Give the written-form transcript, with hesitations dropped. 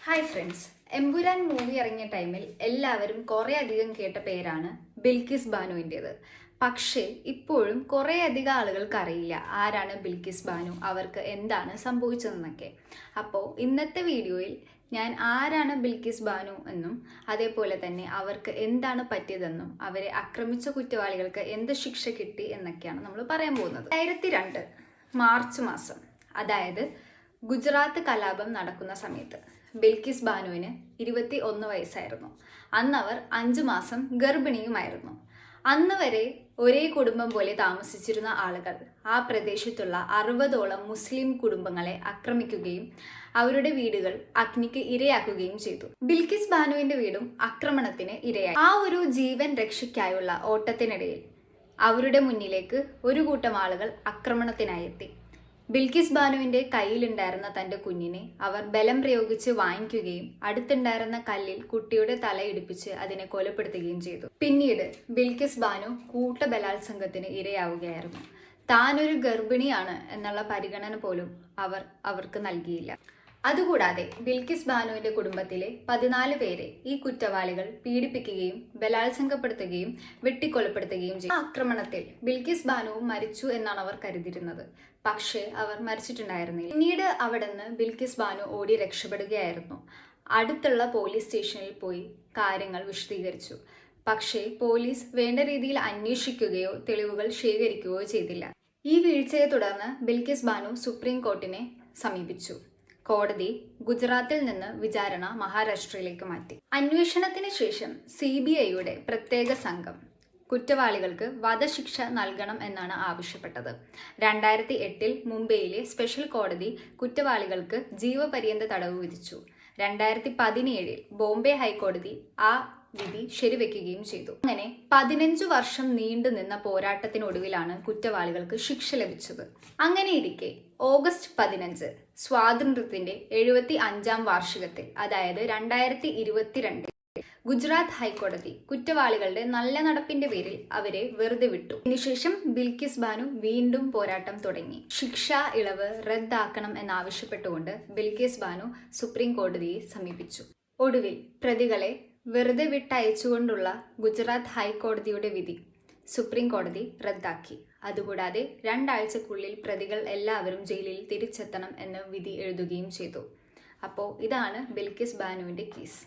Hi friends, Empuraan movie ഇറങ്ങിയ ടൈമിൽ എല്ലാവരും കുറേ അധികം കേട്ട പേരാണ് ബിൽക്കിസ് ബാനുവിൻ്റേത്. പക്ഷേ ഇപ്പോഴും കുറേ അധികം ആളുകൾക്ക് അറിയില്ല ആരാണ് ബിൽക്കിസ് ബാനു, അവർക്ക് എന്താണ് സംഭവിച്ചതെന്നൊക്കെ. അപ്പോൾ ഇന്നത്തെ വീഡിയോയിൽ ഞാൻ ആരാണ് ബിൽക്കിസ് ബാനു എന്നും അതേപോലെ തന്നെ അവർക്ക് എന്താണ് പറ്റിയതെന്നും അവരെ ആക്രമിച്ച കുറ്റവാളികൾക്ക് എന്ത് ശിക്ഷ കിട്ടി എന്നൊക്കെയാണ് നമ്മൾ പറയാൻ പോകുന്നത്. 2002 മാർച്ച് മാസം, അതായത് ഗുജറാത്ത് കലാപം നടക്കുന്ന സമയത്ത് ബിൽക്കിസ് ബാനുവിന് 21 വയസ്സായിരുന്നു. അന്ന് അവർ 5 മാസം ഗർഭിണിയുമായിരുന്നു. അന്ന് വരെ ഒരേ കുടുംബം പോലെ താമസിച്ചിരുന്ന ആളുകൾ ആ പ്രദേശത്തുള്ള 60ഓളം മുസ്ലിം കുടുംബങ്ങളെ ആക്രമിക്കുകയും അവരുടെ വീടുകൾ അഗ്നിക്ക് ഇരയാക്കുകയും ചെയ്തു. ബിൽക്കിസ് ബാനുവിന്റെ വീടും ആക്രമണത്തിന് ഇരയായി. ആ ഒരു ജീവൻ രക്ഷയ്ക്കായുള്ള ഓട്ടത്തിനിടയിൽ അവരുടെ മുന്നിലേക്ക് ഒരു കൂട്ടം ആളുകൾ ആക്രമണത്തിനായി എത്തി. ബിൽക്കിസ് ബാനുവിന്റെ കയ്യിലുണ്ടായിരുന്ന തന്റെ കുഞ്ഞിനെ അവർ ബലം പ്രയോഗിച്ച് വാങ്ങിക്കുകയും അടുത്തുണ്ടായിരുന്ന കല്ലിൽ കുട്ടിയുടെ തലയിടിപ്പിച്ച് അതിനെ കൊലപ്പെടുത്തുകയും ചെയ്തു. പിന്നീട് ബിൽക്കിസ് ബാനു കൂട്ടബലാത്സംഗത്തിന് ഇരയാവുകയായിരുന്നു. താനൊരു ഗർഭിണിയാണ് എന്നുള്ള പരിഗണന പോലും അവർക്ക് നൽകിയില്ല. അതുകൂടാതെ ബിൽക്കിസ് ബാനുവിന്റെ കുടുംബത്തിലെ 14 പേരെ ഈ കുറ്റവാളികൾ പീഡിപ്പിക്കുകയും ബലാത്സംഗപ്പെടുത്തുകയും വെട്ടിക്കൊലപ്പെടുത്തുകയും ചെയ്തു. ആക്രമണത്തിൽ ബിൽക്കിസ് ബാനുവും മരിച്ചു എന്നാണ് അവർ കരുതിയിരുന്നത്. പക്ഷേ അവർ മരിച്ചിട്ടുണ്ടായിരുന്നില്ല. പിന്നീട് അവിടെ നിന്ന് ബിൽക്കിസ് ബാനു ഓടി രക്ഷപ്പെടുകയായിരുന്നു. അടുത്തുള്ള പോലീസ് സ്റ്റേഷനിൽ പോയി കാര്യങ്ങൾ വിശദീകരിച്ചു. പക്ഷേ പോലീസ് വേണ്ട രീതിയിൽ അന്വേഷിക്കുകയോ തെളിവുകൾ ശേഖരിക്കുകയോ ചെയ്തില്ല. ഈ വീഴ്ചയെ തുടർന്ന് ബിൽക്കിസ് ബാനു സുപ്രീം കോർട്ടിനെ സമീപിച്ചു. കോടതി ഗുജറാത്തിൽ നിന്ന് വിചാരണ മഹാരാഷ്ട്രയിലേക്ക് മാറ്റി. അന്വേഷണത്തിന് ശേഷം CBIയുടെ പ്രത്യേക സംഘം കുറ്റവാളികൾക്ക് വധശിക്ഷ നൽകണം എന്നാണ് ആവശ്യപ്പെട്ടത്. 2008 മുംബൈയിലെ സ്പെഷ്യൽ കോടതി കുറ്റവാളികൾക്ക് ജീവപര്യന്ത തടവ് വിധിച്ചു. 2017 ബോംബെ ഹൈക്കോടതി ആ വിധി ശരിവെക്കുകയും ചെയ്തു. അങ്ങനെ 15 വർഷം നീണ്ടു നിന്ന പോരാട്ടത്തിനൊടുവിലാണ് കുറ്റവാളികൾക്ക് ശിക്ഷ ലഭിച്ചത്. അങ്ങനെയിരിക്കെ ഓഗസ്റ്റ് 15 സ്വാതന്ത്ര്യത്തിന്റെ 75ാം വാർഷികത്തിൽ, അതായത് 2022 ഗുജറാത്ത് ഹൈക്കോടതി കുറ്റവാളികളുടെ നല്ല നടപ്പിന്റെ പേരിൽ അവരെ വെറുതെ വിട്ടു. ഇതിനുശേഷം ബിൽക്കിസ് ബാനു വീണ്ടും പോരാട്ടം തുടങ്ങി. ശിക്ഷാ ഇളവ് റദ്ദാക്കണം എന്നാവശ്യപ്പെട്ടുകൊണ്ട് ബിൽക്കിസ് ബാനു സുപ്രീം കോടതിയെ സമീപിച്ചു. ഒടുവിൽ പ്രതികളെ വെറുതെ വിട്ടയച്ചുകൊണ്ടുള്ള ഗുജറാത്ത് ഹൈക്കോടതിയുടെ വിധി സുപ്രീം കോടതി റദ്ദാക്കി. അതുകൂടാതെ 2 ആഴ്ചക്കുള്ളിൽ പ്രതികൾ എല്ലാവരും ജയിലിൽ തിരിച്ചെത്തണം എന്ന് വിധി എഴുതുകയും ചെയ്തു. അപ്പോൾ ഇതാണ് ബിൽക്കിസ് ബാനുവിന്റെ കേസ്.